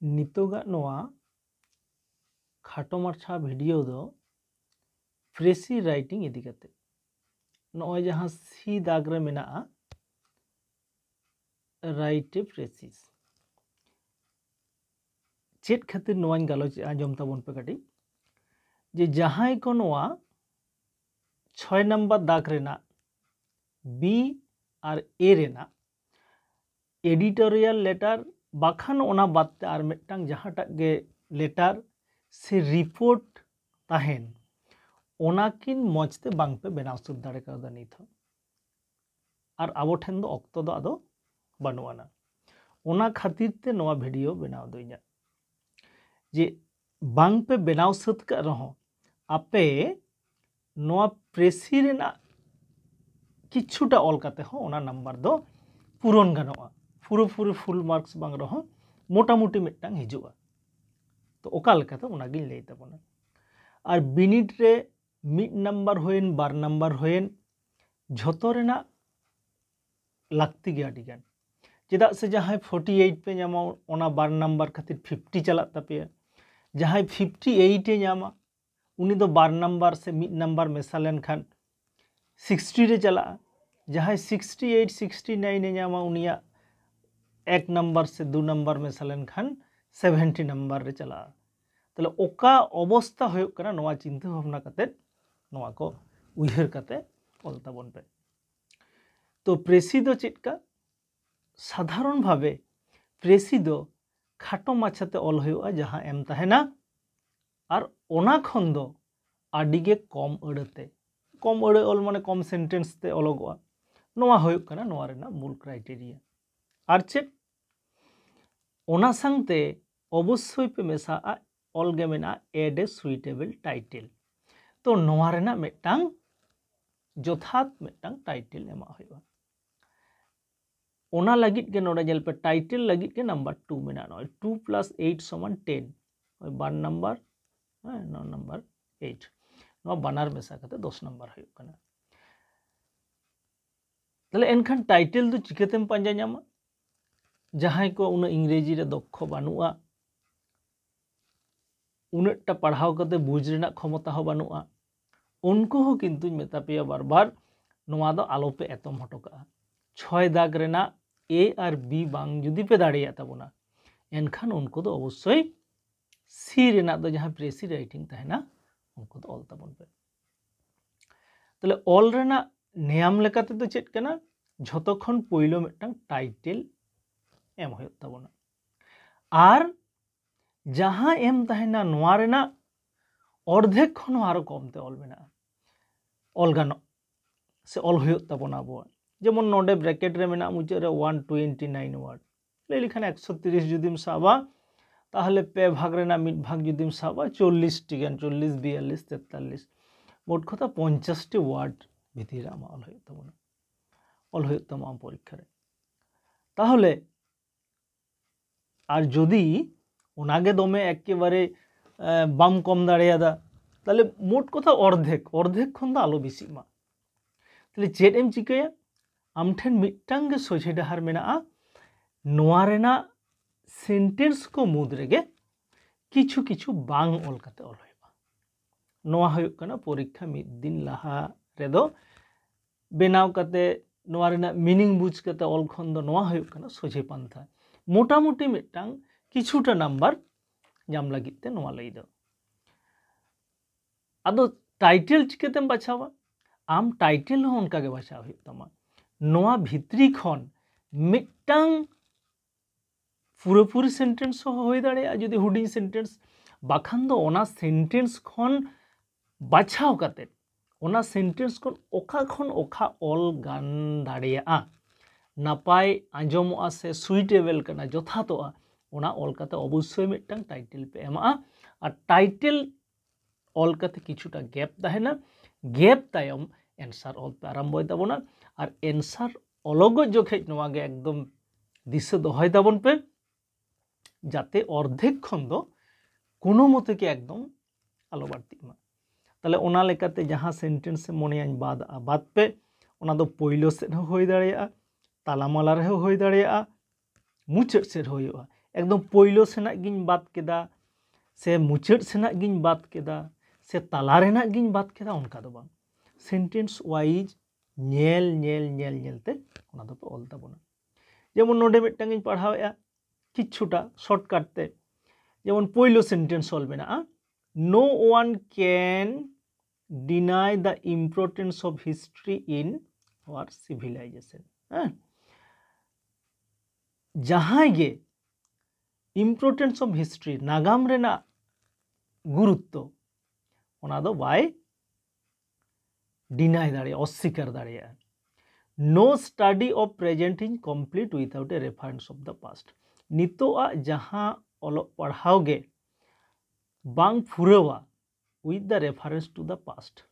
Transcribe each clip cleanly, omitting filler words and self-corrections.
नितोगा नोआ खाटो माछा भिडियो दो फ्रेसी राइटिंग इदी कते नोय जहां सी दाग रे मेना राइट फ्रेसिस चेत खातिर नोआन गालोच आंजम ताबन पे कटी जे जहां को नोआ 6 नंबर दाग रेना बी और ए रेना एडिटोरियल लेटर बाखान ओना बादते आर मिटटांग जहांटाग गे लेटर से रिपोर्ट ताहेन ओनाकिन मजते बांगपे बेनाव सुद दाड़े कादा नित हो और आबो ठेन दो अक्तो दो आदो बानुआना ओना खातिर ते नोआ वीडियो बेनाव दो इᱧᱟ जे बांगपे बेनाव सुद का रहो आपे नोआ प्रेसी रेना किछुटा ऑल काते हो ओना नंबर दो पूरण गानोआ पूरे फुल मार्क्स बांग रहो मोटामुटी मिटटांग हिजुआ तो ओका लेकाते ओनागिन लई ताबोना और बिनिट रे मिड नंबर होयन बार नंबर होयन झोतो रेना लागती गया डिगान चेदा से जहां 48 पे नामा ओना बार नंबर खातिर 50 चला तापे जहां 58 ए नामा उनी दो बार नंबर से मिड नंबर मेसा लेन खान 60 रे चला जहां 68 69 ए नामा उनिया एक नंबर से 2 नंबर मेसा लेन खान 70 नंबर रे चला तले ओका अवस्था होय कना नोआ चिंता भावना कते नोआ को उयहर कते ऑल ताबन पे तो प्रेसी दो चेटका साधारण भावे प्रेसी दो खाटो माछाते ऑल होयुआ जहां एम ताहेना और ओना खन दो आडिगे कम अड़े ऑल माने कम सेंटेंस ते ऑलोगोआ नोआ होयुक कना नोआ रेना मूल क्राइटेरिया और चेक ओना संगते अवश्य पे मेसा ऑल गे मेना एड ए सुइटेबल टाइटल तो नोआ रेना मिटटांग जोथात मिटटांग टाइटल एमा होयुआ ओना लगित के नोडा जेल पे टाइटल लगित के नंबर 2 मेना नय 2 + 8 = 10 ओय बार नंबर 9 नंबर 8 नो बानार मेसा कते 10 नंबर होयुक कना तले एनखान टाइटल दो चिकेतेम पांजा ᱧᱟᱢᱟ जहां को उन इंग्रेजी रे दक्ष बानुआ उनटा पढ़ाव कते बुझ रेना क्षमता हो बानुआ उनको हो किंतु मेता पे बार बार नोआ दो आलो पे एतम हटोका 6 दाग रेना ए और बी बांग जुदी पे दाड़िया ताबोना एनखान उनको दो अवश्य सी रेना दो जहां प्रेसी राइटिंग ताहेना उनको दो ऑल ताबोन पे तले ऑल रेना नियम लेकाते तो चेत कना झोतो खन पयलो मिटटांग टाइटल एम होय ताबोना आर जहां एम ताहेना नोआ रेना अर्धेक खन आरो कमते ऑल मेना ऑल गानो से ऑल होय ताबोना बो जेमन नोडे ब्रैकेट रे मेना मुचे रे 129 वर्ड ले लिखान 130 जुदिम साबा ताहले पे भाग रेना मिड भाग जुदिम साबा 40 टिगान 40 42 43 मोट कथा 50 टी वर्ड भितिर आमा ऑल होय ताबोना ऑल होय तामा परीक्षा रे ताहले और जदि ओनागे दमे एकेबारे बाम कम दाड़ेयादा ताहले मोट कथा अर्धेक खन दा आलो बेसी मा ताहले चेड एम चिकाया आम ठेन मिटटांग गे सोझे डाहार मेना नोआ रेना सेंटेंस को मुद रेगे किछु किछु बांग ऑल काते ऑल होयबा नोआ होयुक कना परीक्षा मिद दिन लाहा रेदो बेनाव काते नोआ रेना मीनिंग बुझ काते ऑल खन दो नोआ होयुक कना सोझे पांथा मोटामुटी मिटटांग किछुटा नंबर जाम लागित ते नोआ लई दो आदो टाइटल चिकेतेम बाछावा आम टाइटल हो उनका गे बाछा होयुक तमा नोआ भित्री खन मिटटांग पूरी सेंटेंस हो होय दाड़े जदि हुडिंग सेंटेंस बाखान दो ओना सेंटेंस खन बाछाव काते ओना सेंटेंस खन ओखा ऑल गान दाड़ेया नापाय आंजमोआ से सुइटेबल कना जथातोआ ओना ऑल काते अवश्य मिटटांग टाइटल पे एमा और टाइटल ऑल काते किछुटा गैप ताहेना गैप तायम एंसार ऑल पे आरम्भ होय ताबोना और एंसार अलग जोखे नोआ गे एकदम दिशा दोहय ताबोन पे जाते अर्धेक खन दो कोनो मते के एकदम आलो बाड़ती मा ताले ओना लेकाते जहां सेंटेंस मनेयां बाद पे ओना दो पयलो सेट हो होय दाड़ेया तालामाला रे होय दाड़ेया मुचाद सेट होयुआ एकदम पोइलो सेनाग गिन बात केदा से मुचाद सेनाग गिन बात केदा से ताला रेनाग गिन बात केदा उनका दो बांग सेंटेंस वाइज नेल नेल नेल नेलते ओना दो पे ऑल ताबोना जेमन नोडे मिदटांग गिन पढ़ावेआ किछुटा शॉर्टकाट ते जेमन पोइलो सेंटेंस ऑल मेना no one can deny the importance of history in our civilisation जहां गे इम्पोर्टेंस ऑफ हिस्ट्री नागाम रेना गुरुत्व ओना दो बाय डिनाई दाड़े अस्वीकार दाड़े no study of present is complete without a reference of the past नितोआ जहां ओलो पढ़ाओ गे बांग फुरवा with the reference to the past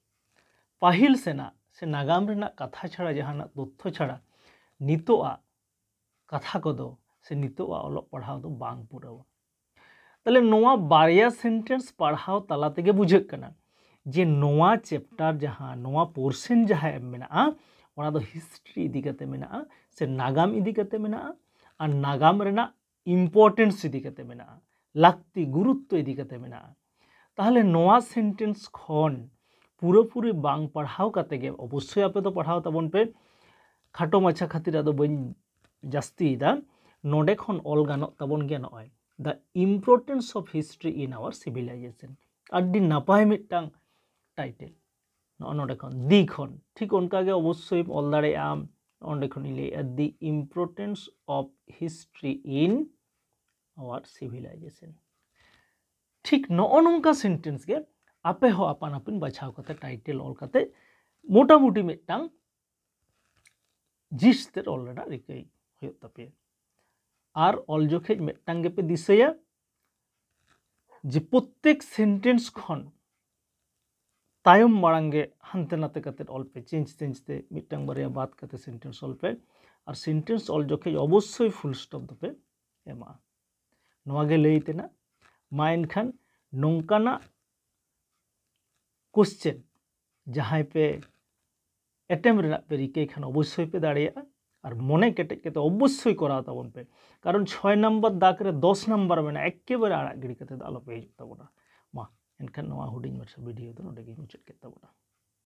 पाहिल सेना से नागाम रेना कथा छाड़ा जहां तथ्य छाड़ा नितोआ कथा को दो से नितोआ ओलो पढ़ाओ दो बांग पुरवा ताले नोआ बारिया सेंटेंस पढ़ाओ तला तेगे बुझेग कना जे नोआ चैप्टर जहां नोआ पोर्शन जहां एम मेना ओना दो हिस्ट्री इदी कते मेना से नागाम इदी कते मेना और नागाम रेना इम्पोर्टेंस इदी कते मेना लाक्ति गुरुत्व इदी कते मेना ताहले नोआ सेंटेंस खन पूरी बांग पढ़ाओ कते गे अवश्य आपे तो पढ़ाओ तबन पे खाटो माछा खातिर आदो बइन जास्ती दा नोडे खन ऑल गानो तबन गे नय the importance of history in our civilisation आदि नापाय मिटांग टाइटेल नोडे खन दी खन ठीक उनका गे अवश्य ऑल दाड़े आम ओंडे खन ले the importance of history in our civilisation ठीक नोंका सेंटेंस गे आपे हो आपान आपिन बाछाव कते टाइटेल ऑल कते मोटा मोटी मिटांग जिसते ऑल रेना रिकई होय तपे आर ऑल जोखे मिटांग गे पे दिसया जे प्रत्येक सेंटेंस खन तायम मारांगे हानते नाते कते ऑल पे चेंज ते मिटांग बारिया बात कते सेंटेंस ऑल पे और सेंटेंस ऑल जोखे अवश्य फुल स्टॉप दो पे एमा नोआ गे लई तेना मा एनखान नोंकाना क्वेश्चन जहां पे एटेम रेना पे रिके खान अवश्य पे दाड़िया और मने केटे केते अवश्य कराव ताबन पे कारण 6 नम्बर दाग रे 10 नम्बर मेना एकेबारे आड़ा गिड़ी कते आलो पे हिजुग ताबोना मा एनखान नोआ हुडिंग माछा भिडियो दो नोडे गे मुचाद केत ताबोना।